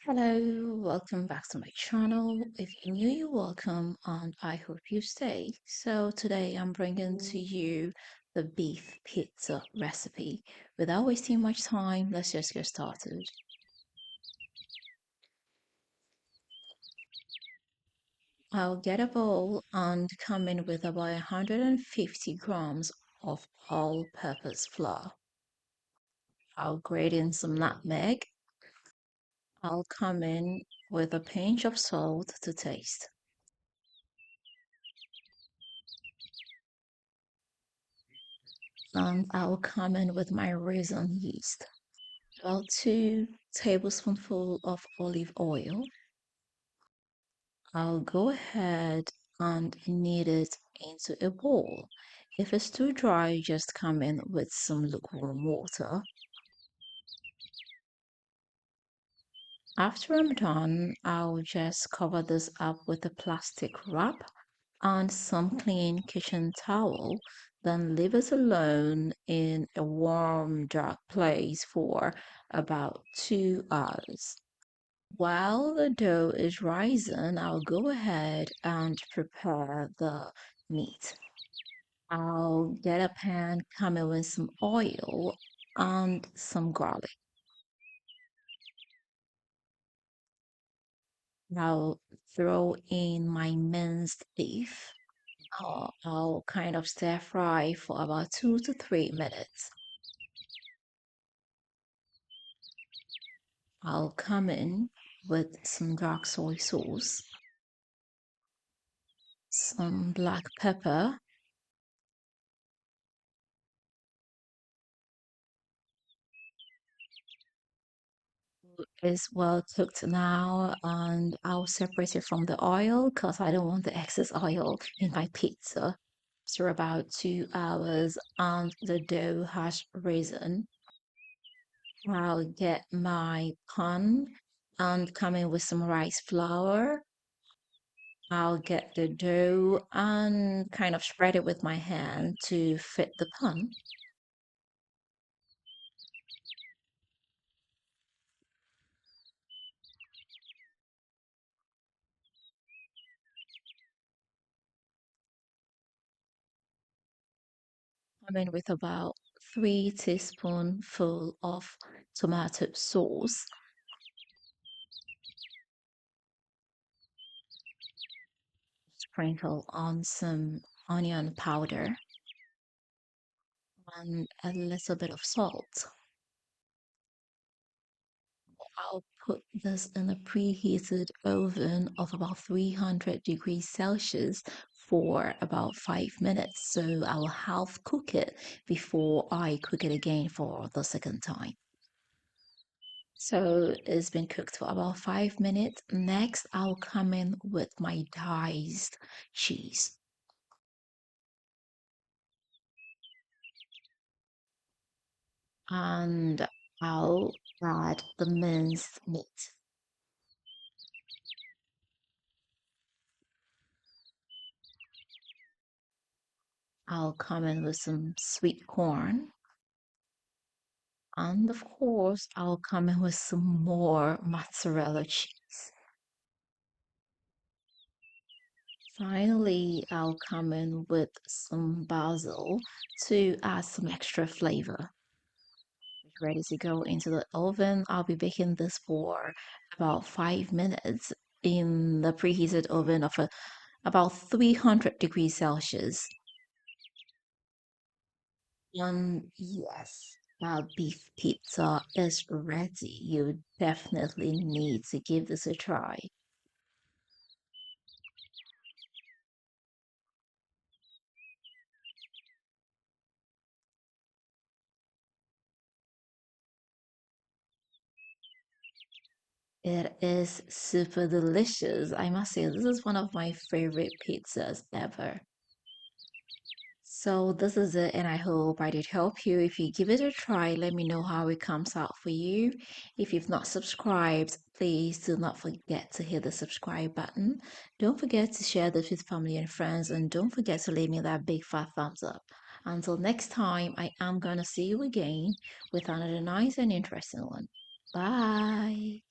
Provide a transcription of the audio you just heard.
Hello, welcome back to my channel. If you're new, you're welcome, and I hope you stay. So today I'm bringing to you the beef pizza recipe. Without wasting much time, let's just get started. I'll get a bowl and come in with about 150 grams of all-purpose flour. I'll grate in some nutmeg. I'll come in with a pinch of salt to taste. And I'll come in with my raisin yeast. About 2 tablespoonfuls of olive oil. I'll go ahead and knead it into a ball. If it's too dry, just come in with some lukewarm water. After I'm done, I'll just cover this up with a plastic wrap and some clean kitchen towel. Then leave it alone in a warm, dark place for about 2 hours. While the dough is rising, I'll go ahead and prepare the meat. I'll get a pan, come in with some oil and some garlic. I'll throw in my minced beef. I'll kind of stir fry for about 2 to 3 minutes. I'll come in with some dark soy sauce, some black pepper, is well cooked now, and I'll separate it from the oil because I don't want the excess oil in my pizza. After about 2 hours and the dough has risen, I'll get my pan and come in with some rice flour. I'll get the dough and kind of spread it with my hand to fit the pan. Come in with about 3 teaspoonful of tomato sauce. Sprinkle on some onion powder and a little bit of salt. I'll put this in a preheated oven of about 300 degrees Celsius for about 5 minutes. So I'll half cook it before I cook it again for the second time. So it's been cooked for about 5 minutes. Next, I'll come in with my diced cheese. And I'll add the minced meat. I'll come in with some sweet corn. And of course, I'll come in with some more mozzarella cheese. Finally, I'll come in with some basil to add some extra flavor. Ready to go into the oven. I'll be baking this for about 5 minutes in the preheated oven of about 300 degrees Celsius. And yes, beef pizza is ready. You definitely need to give this a try. It is super delicious. I must say, this is one of my favorite pizzas ever. So this is it, and I hope I did help you. If you give it a try, let me know how it comes out for you. If you've not subscribed, please do not forget to hit the subscribe button. Don't forget to share this with family and friends, and don't forget to leave me that big fat thumbs up. Until next time, I am gonna see you again with another nice and interesting one. Bye.